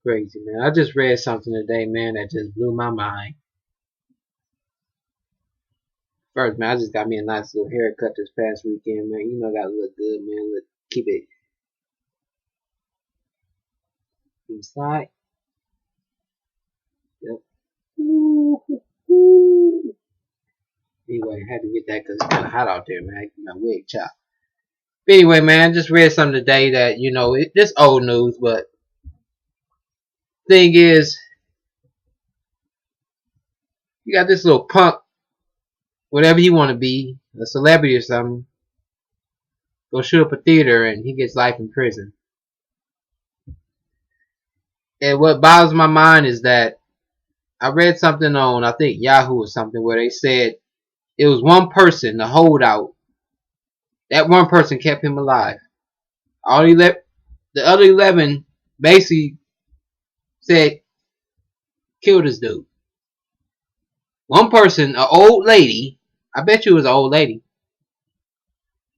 Crazy, man. I just read something today, man, that just blew my mind. First, man, I just got me a nice little haircut this past weekend, man. You know, gotta look good, man. Look, keep it inside. Yep. Ooh, ooh. Anyway, I had to get that because it's kind of hot out there, man. I get my wig chopped. But anyway, man, I just read something today that, you know, this old news, but thing is, you got this little punk, whatever you want to be, a celebrity or something, go shoot up a theater and he gets life in prison. And what bothers my mind is that I read something on, I think Yahoo or something, where they said it was one person, the holdout. That one person kept him alive. All the other 11 basically said, kill this dude. One person, an old lady, I bet you it was an old lady,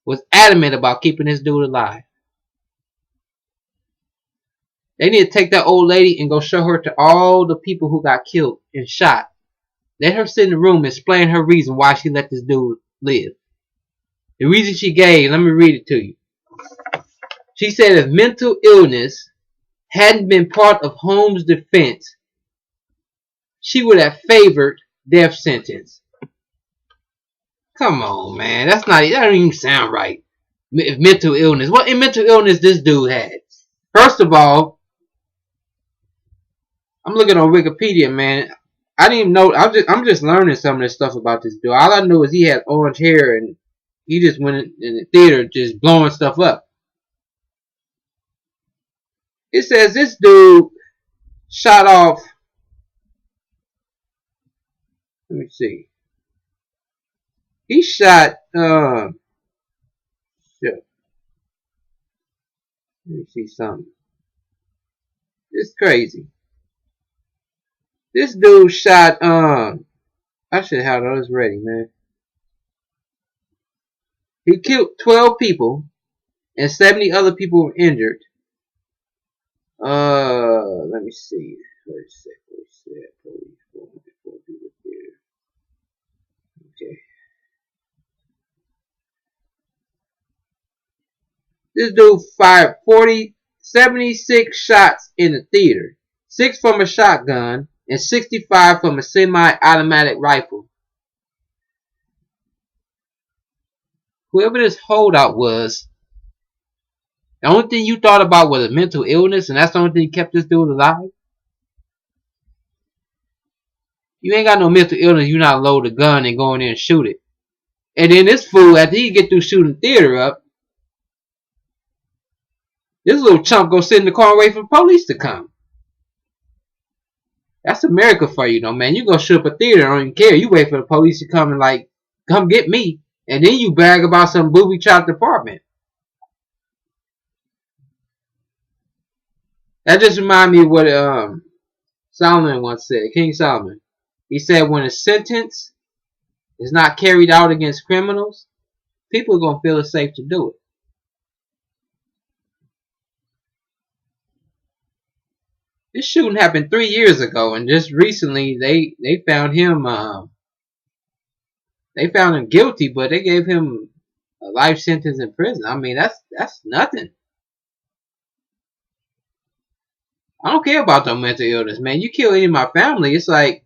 was adamant about keeping this dude alive. They need to take that old lady and go show her to all the people who got killed and shot. Let her sit in the room and explain her reason why she let this dude live. The reason she gave, let me read it to you. She said if mental illness hadn't been part of Holmes' defense, she would have favored death sentence. Come on, man. That don't even sound right. If mental illness. What mental illness this dude had? First of all, I'm looking on Wikipedia, man. I didn't even know. I'm just learning some of this stuff about this dude. All I knew is he had orange hair and he just went in the theater just blowing stuff up. It says this dude shot off. Let me see. He shot. Shit. Let me see something. It's crazy. This dude shot. I should have all this ready, man. He killed 12 people, and 70 other people were injured. Let me see. Okay. This dude fired 76 shots in the theater. 6 from a shotgun and 65 from a semi-automatic rifle. Whoever this holdout was, the only thing you thought about was a mental illness, and that's the only thing that kept this dude alive? You ain't got no mental illness, you not load a gun and go in there and shoot it. And then this fool, after he get through shooting the theater up, this little chump go sit in the car and wait for the police to come. That's America for you, though, man. You go shoot up a theater, I don't even care. You wait for the police to come and, like, come get me. And then you brag about some booby-trapped apartment. That just reminds me of what Solomon once said, King Solomon. He said when a sentence is not carried out against criminals, people are going to feel it's safe to do it. This shooting happened 3 years ago, and just recently they found him guilty, but they gave him a life sentence in prison. I mean, that's nothing. I don't care about no mental illness, man. You kill any of my family, it's like,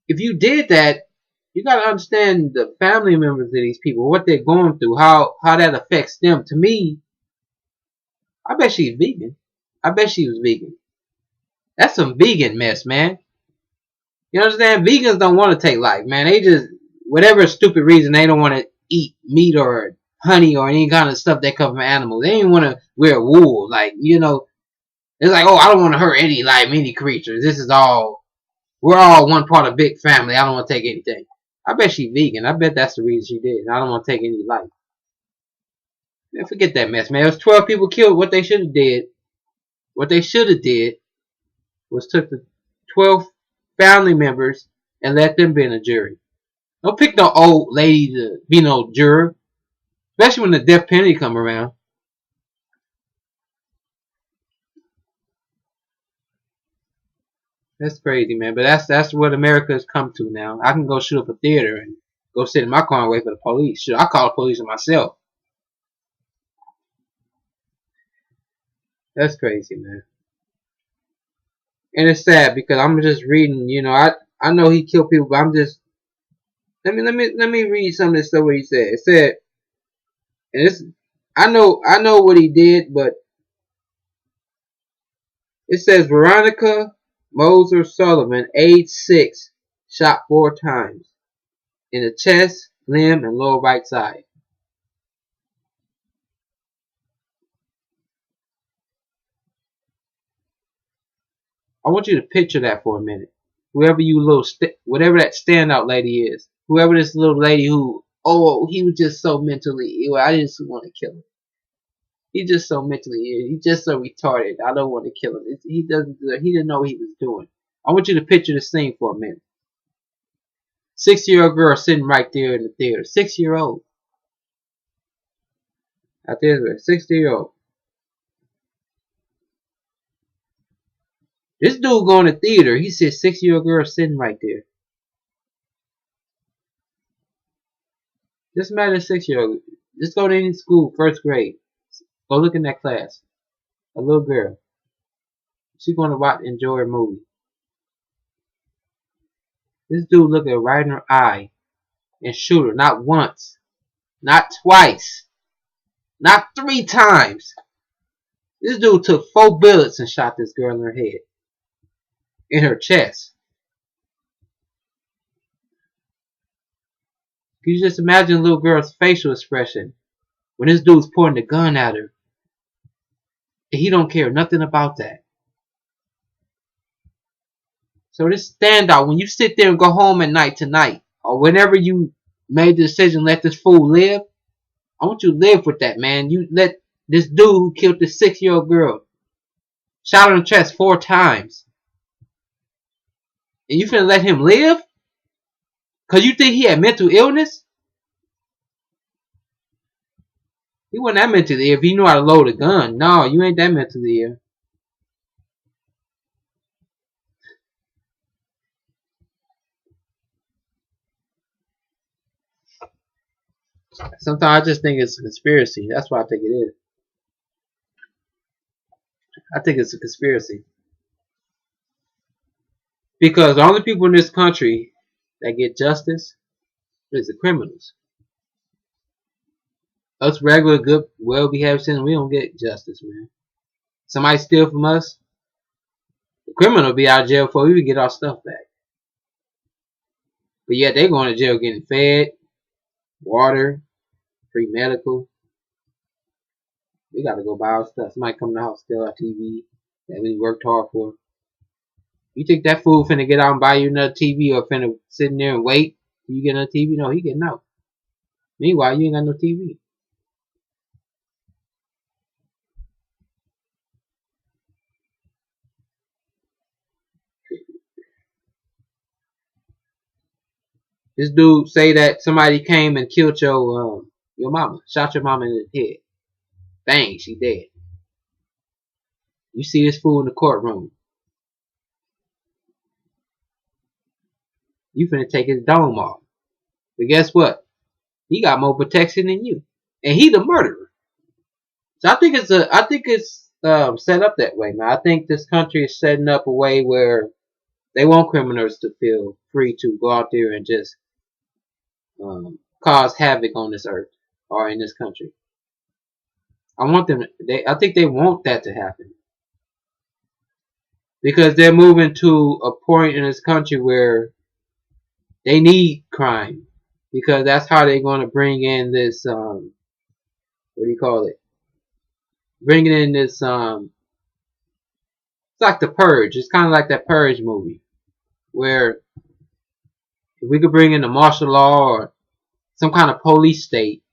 if you did that, you gotta understand the family members of these people, what they're going through, how that affects them. To me, I bet she's vegan. I bet she was vegan. That's some vegan mess, man. You understand? Vegans don't want to take life, man. They just, whatever stupid reason, they don't want to eat meat or honey or any kind of stuff that comes from animals. They don't want to wear wool. Like, you know, it's like, oh, I don't want to hurt any life, any creatures. We're all one part of big family. I don't want to take anything. I bet she's vegan. I bet that's the reason she did. I don't want to take any life. Man, forget that mess, man. It was 12 people killed. What they should have did was took the 12 family members and let them be in a jury. Don't pick no old lady to be no juror, especially when the death penalty come around. That's crazy, man. But that's what America has come to now. I can go shoot up a theater and go sit in my car and wait for the police. Shit, I call the police on myself. That's crazy, man. And it's sad because I'm just reading. You know, I know he killed people, but I'm just let me read some of this stuff what he said. It said, and this I know what he did, but it says Veronica Moser Sullivan, age 6, shot 4 times in the chest, limb, and lower right side. I want you to picture that for a minute. Whoever you whatever that standout lady is, whoever this little lady who, oh, he was just so mentally ill. I just want to kill him. He's just so mentally ill. He's just so retarded. I don't want to kill him. He doesn't. He didn't know what he was doing. I want you to picture the scene for a minute. 6-year-old girl sitting right there in the theater. 6-year-old. Out there, 6-year-old. This dude going to theater. He said 6-year-old girl sitting right there. Just imagine a 6-year-old. Just go to any school, first grade. Go look in that class. A little girl. She's going to enjoy a movie. This dude look her right in her eye and shoot her. Not once. Not twice. Not 3 times. This dude took 4 bullets and shot this girl in her head. In her chest. Can you just imagine the little girl's facial expression when this dude's pointing the gun at her? And he don't care nothing about that. So this standout, when you sit there and go home at night tonight, or whenever you made the decision let this fool live, I want you to live with that, man. You let this dude who killed this 6-year-old girl, shot her in the chest 4 times, and you finna let him live? Cause you think he had mental illness? He wasn't that mentally ill if he knew how to load a gun. No, you ain't that mentally ill. Sometimes I just think it's a conspiracy. That's what I think it is. I think it's a conspiracy. Because the only people in this country that get justice is the criminals. Us regular, good, well-behaved citizens, we don't get justice, man. Somebody steal from us, the criminal will be out of jail before we even get our stuff back. But yet they going to jail getting fed, water, free medical. We got to go buy our stuff. Somebody come to the house, steal our TV that we worked hard for. You think that fool finna get out and buy you another TV or finna sit in there and wait till you get another TV? No, he getting out. Meanwhile, you ain't got no TV. This dude say that somebody came and killed your mama, shot your mama in the head. Bang, she dead. You see this fool in the courtroom. You finna take his dome off. But guess what? He got more protection than you, and he the murderer. So I think it's set up that way, man. I think this country is setting up a way where they want criminals to feel free to go out there and just cause havoc on this earth or in this country. I think they want that to happen because they're moving to a point in this country where they need crime because that's how they're going to bring in this what do you call it? Bringing in this it's like the Purge. It's kind of like that Purge movie where if we could bring in the martial law or some kind of police state,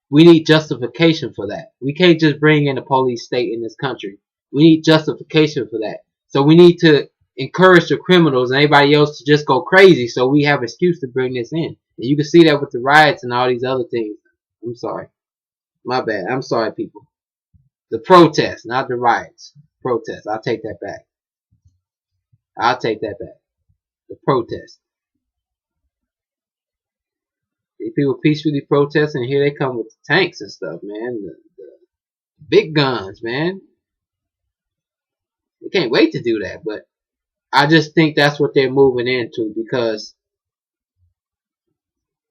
we need justification for that. We can't just bring in a police state in this country. We need justification for that. So we need to encourage the criminals and everybody else to just go crazy so we have an excuse to bring this in. And you can see that with the riots and all these other things. I'm sorry. My bad. I'm sorry, people. The protests, not the riots. Protests. I'll take that back. I'll take that back. The protest. These people peacefully protesting, and here they come with the tanks and stuff, man. The big guns, man. They can't wait to do that, but I just think that's what they're moving into because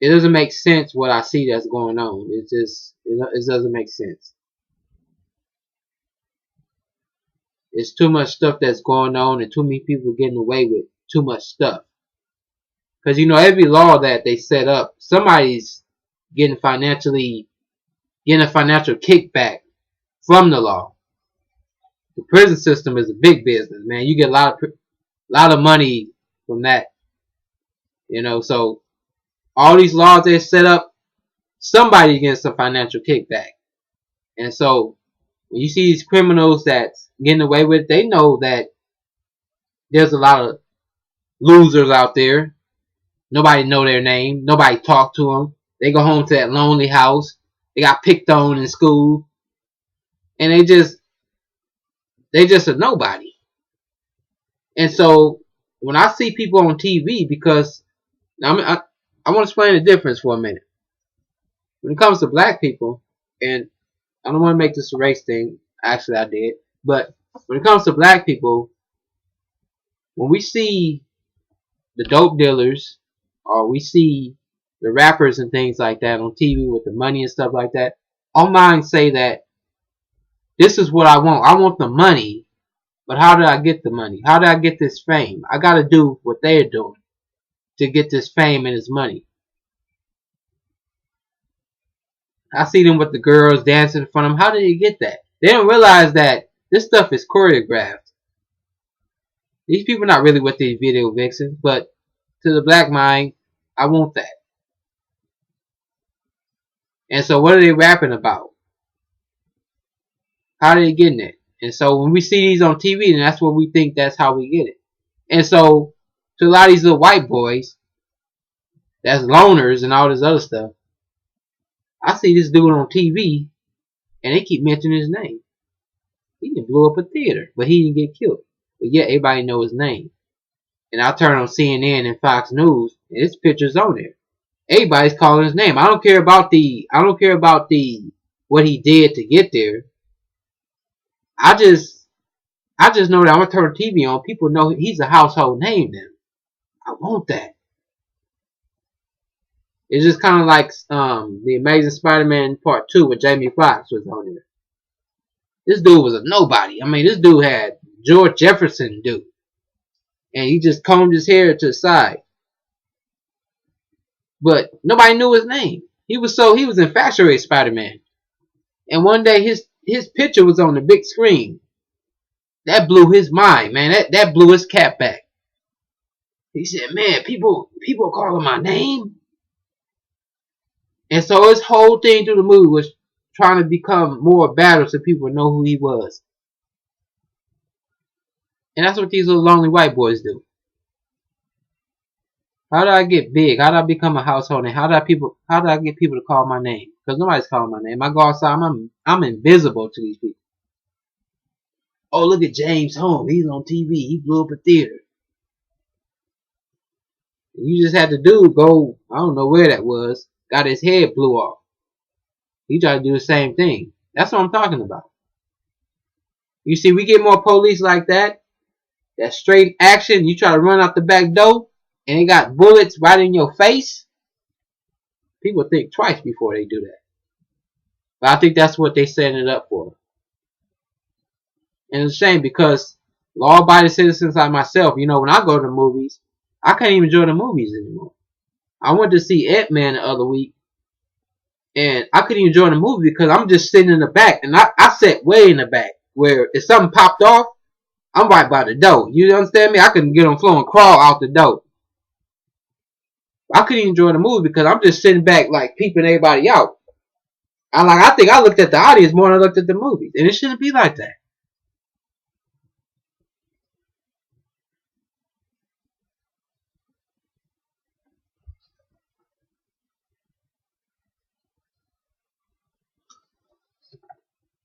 it doesn't make sense what I see that's going on. It doesn't make sense. It's too much stuff that's going on and too many people getting away with too much stuff. Because every law that they set up, somebody's getting a financial kickback from the law. The prison system is a big business, man. You get a lot of money from that. So all these laws they set up, somebody gets some financial kickback. And so when you see these criminals that's getting away with it, they know that there's a lot of losers out there. Nobody know their name. Nobody talk to them. They go home to that lonely house. They got picked on in school. And they just a nobody. And so when I see people on TV, because I want to explain the difference for a minute. When it comes to black people, and I don't want to make this a race thing. Actually, I did. But when it comes to black people, when we see the dope dealers, or we see the rappers and things like that on TV with the money and stuff like that, our minds say that this is what I want. I want the money, but how did I get the money? How did I get this fame? I got to do what they're doing to get this fame and this money. I see them with the girls dancing in front of them. How did they get that? They don't realize that this stuff is choreographed. These people are not really with these video vixens, but to the black mind, I want that. And so what are they rapping about? How are they getting it? And so when we see these on TV, then that's what we think that's how we get it. And so to a lot of these little white boys, that's loners and all this other stuff, I see this dude on TV and they keep mentioning his name. He can blow up a theater, but he didn't get killed. But yet everybody know his name. And I turn on CNN and Fox News, and his picture's on there. Everybody's calling his name. I don't care about what he did to get there. I just know that I'm gonna turn the TV on. People know he's a household name now. I want that. It's just kind of like the Amazing Spider-Man Part 2 with Jamie Foxx was on there. This dude was a nobody. I mean, this dude had George Jefferson dude. And he just combed his hair to the side. But nobody knew his name. He was infatuated with Spider-Man. And one day his picture was on the big screen. That blew his mind, man. That blew his cap back. He said, man, people calling my name. And so his whole thing through the movie was trying to become more battle so people know who he was. And that's what these little lonely white boys do. How did I get big? How did I become a household name? How did I get people to call my name? Because nobody's calling my name. I go outside, I'm invisible to these people. Oh, look at James Holmes. He's on TV. He blew up a theater. You just had the dude go, I don't know where that was, got his head blew off. He tried to do the same thing. That's what I'm talking about. You see, we get more police like that. That straight action. You try to run out the back door, and they got bullets right in your face. People think twice before they do that. But I think that's what they're setting it up for. And it's a shame because law-abiding citizens like myself, when I go to the movies, I can't even enjoy the movies anymore. I went to see Ant-Man the other week, and I couldn't even enjoy the movie because I'm just sitting in the back, and I sat way in the back where if something popped off, I'm right by the door. You understand me? I couldn't get on the floor and crawl out the door. I couldn't even enjoy the movie because I'm just sitting back like peeping everybody out. I think I looked at the audience more than I looked at the movies, and it shouldn't be like that.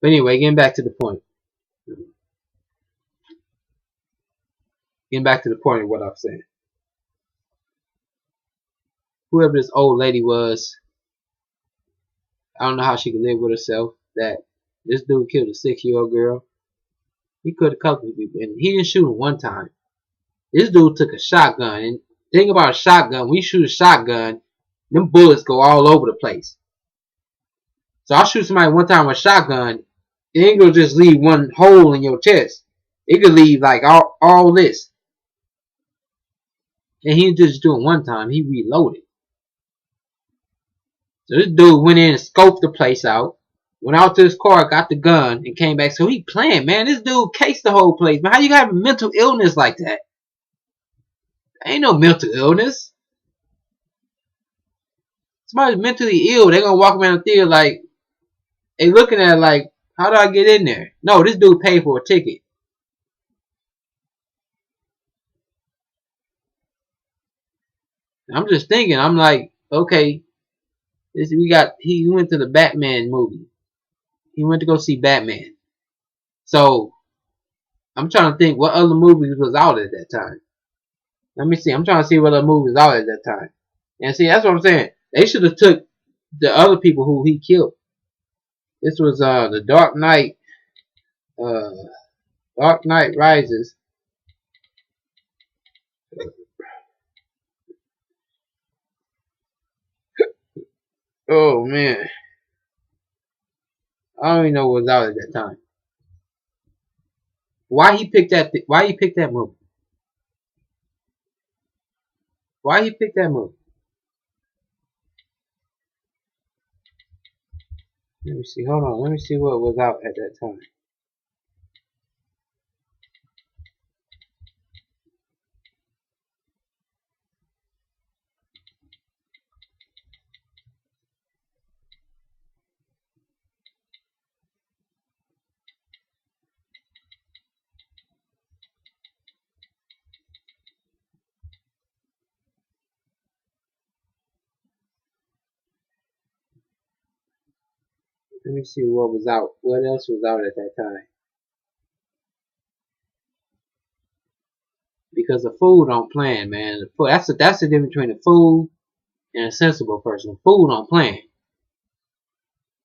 But anyway, getting back to the point. Getting back to the point of what I'm saying. Whoever this old lady was, I don't know how she could live with herself. That this dude killed a 6-year-old girl. He killed a couple of people, and he didn't shoot him one time. This dude took a shotgun, and the thing about a shotgun, when you shoot a shotgun, them bullets go all over the place. So I shoot somebody one time with a shotgun, it ain't gonna just leave one hole in your chest. It could leave like all this. And he didn't just do it one time, he reloaded. So this dude went in and scoped the place out, went out to his car, got the gun, and came back. So he planned, man. This dude cased the whole place. Man, how you got a mental illness like that? Ain't no mental illness. Somebody's mentally ill, they gonna walk around the theater like, they looking at it like, how do I get in there? No, this dude paid for a ticket. I'm just thinking, I'm like, okay, he went to the Batman movie. He went to go see Batman. So I'm trying to think what other movies was out at that time. Let me see. I'm trying to see what other movies out at that time. And see, that's what I'm saying. They should have took the other people who he killed. This was the Dark Knight Rises. Oh man, I don't even know what was out at that time. Why he picked that? Why he picked that movie? Why he picked that movie? Let me see. Hold on. Let me see what was out at that time. Let me see what was out. What else was out at that time? Because a fool don't plan, man. That's the difference between a fool and a sensible person. A fool don't plan.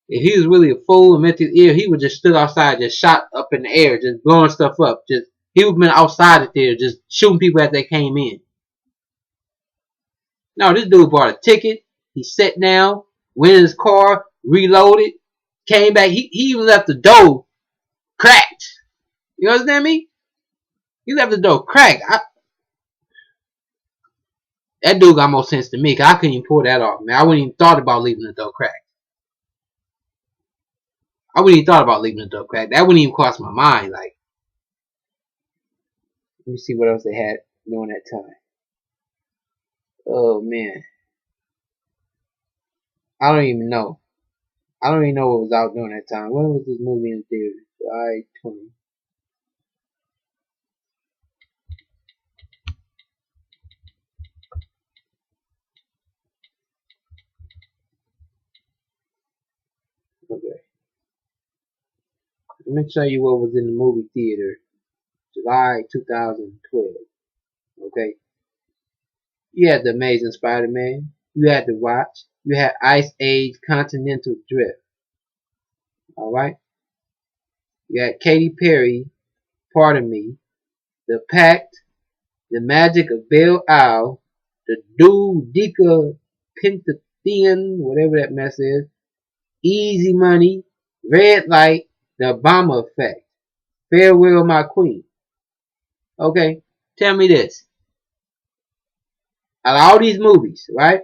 If he was really a fool and mentally ill, he would just stood outside, just shot up in the air, just blowing stuff up. He would have been outside the theater, just shooting people as they came in. No, this dude bought a ticket. He sat down, went in his car, reloaded, came back. He even left the door cracked. You understand me? He left the door cracked. That dude got more sense than me, because I couldn't even pull that off, man. I wouldn't even thought about leaving the door cracked. I wouldn't even thought about leaving the door cracked. That wouldn't even cross my mind. Like, let me see what else they had during that time. Oh man, I don't even know. I don't even know what was out during that time. When was this movie in theaters? July 20. Okay. Let me show you what was in the movie theater. July 2012. Okay. You had The Amazing Spider-Man. You had The Watch. You had Ice Age Continental Drift. Alright. You had Katy Perry, Pardon Me. The Pact. The Magic of Belle Isle. The Dodeca Pentathlon, whatever that mess is. Easy Money. Red Light. The Obama Effect. Farewell, My Queen. Okay. Tell me this. Out of all these movies, right?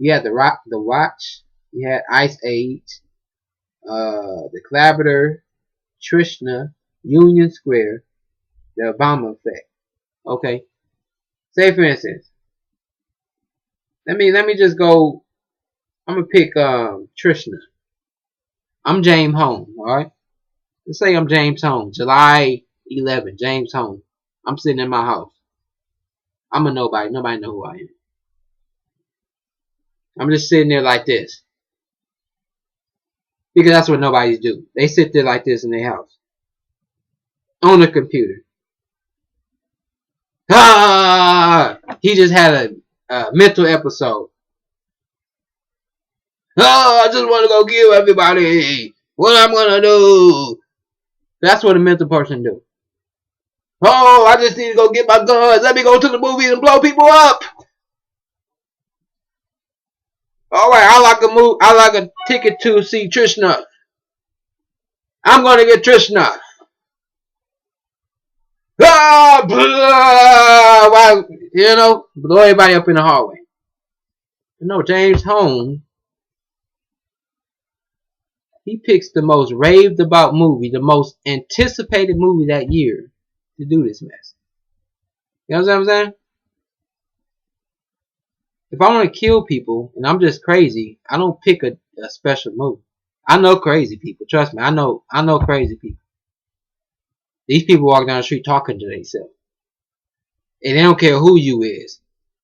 You had the Watch, you had Ice Age, The Collaborator, Trishna, Union Square, The Obama Effect. Okay. Say for instance, let me just go. I'm gonna pick Trishna. I'm James Holmes, alright? Let's say I'm James Holmes, July 11, James Holmes. I'm sitting in my house. I'm a nobody. Nobody know who I am. I'm just sitting there like this. Because that's what nobodies do. They sit there like this in their house. On the computer. He just had a mental episode. I just want to go kill everybody. What I'm gonna do? That's what a mental person do. I just need to go get my guns. Let me go to the movies and blow people up. All right, I like a ticket to see Trishna. I'm gonna get Trishna. Blow everybody up in the hallway. James Holmes, he picks the most raved about movie, the most anticipated movie that year to do this mess. You know what I'm saying? If I want to kill people and I'm just crazy, I don't pick a special movie. I know crazy people. Trust me, I know crazy people. These people walk down the street talking to themselves. And they don't care who you is.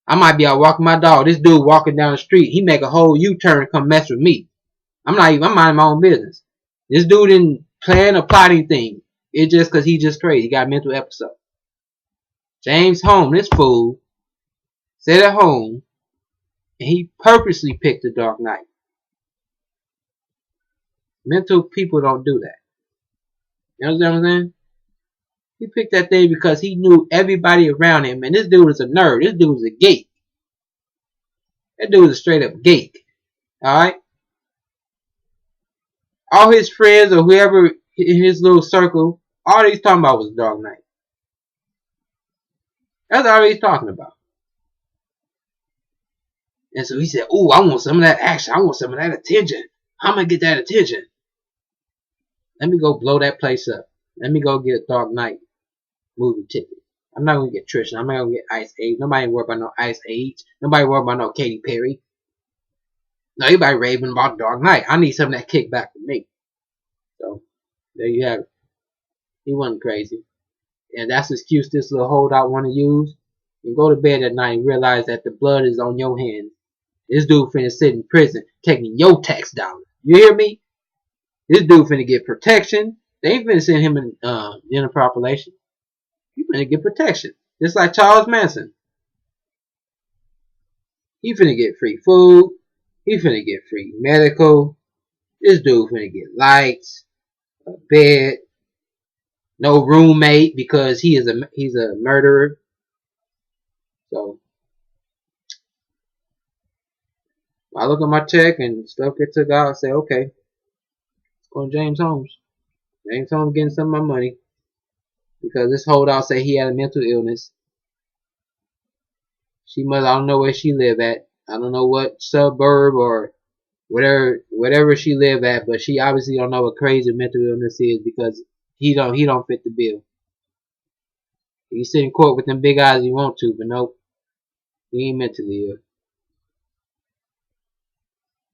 I might be out walking my dog. This dude walking down the street, he make a whole U-turn to come mess with me. I'm minding my own business. This dude didn't plan or plot anything. It's just because he just crazy. He got a mental episode. James Holmes, this fool, sat at home and he purposely picked the Dark Knight. Mental people don't do that. You know what I'm saying? He picked that thing because he knew everybody around him. And this dude is a nerd. This dude is a geek. That dude is a straight up geek. Alright? All his friends or whoever in his little circle, all he's talking about was Dark Knight. That's all he's talking about. And so he said, "Ooh, I want some of that action. I want some of that attention. How am I gonna get that attention? Let me go blow that place up. Let me go get a Dark Knight movie ticket. I'm not gonna get Tristan. I'm not gonna get Ice Age. Nobody worry about no Ice Age. Nobody worry about no Katy Perry. No, everybody raving about Dark Knight. I need some of that kickback from me." So there you have it. He wasn't crazy. And that's the excuse this little holdout want to use. You go to bed at night and realize that the blood is on your hands. This dude finna sit in prison taking your tax dollars. You hear me? This dude finna get protection. They ain't finna send him in general population. He finna get protection. Just like Charles Manson. He finna get free food. He finna get free medical. This dude finna get lights, a bed, no roommate because he's a murderer. So I look at my check and stuff get took out. I say, okay, it's going to James Holmes. James Holmes getting some of my money because this holdout say he had a mental illness. I don't know where she live at. I don't know what suburb or whatever she live at, but she obviously don't know what crazy mental illness is because he don't fit the bill. He sit in court with them big eyes if you want to, but nope, he ain't mentally ill.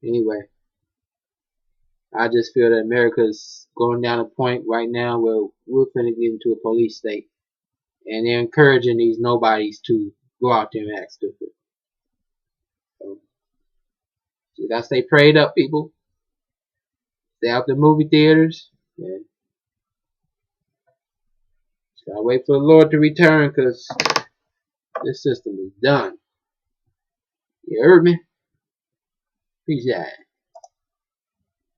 Anyway, I just feel that America's going down a point right now where we're finna get into a police state, and they're encouraging these nobodies to go out there and act stupid. So you gotta stay prayed up, people. Stay out the movie theaters. And gotta wait for the Lord to return, because this system is done. You heard me? Peace out.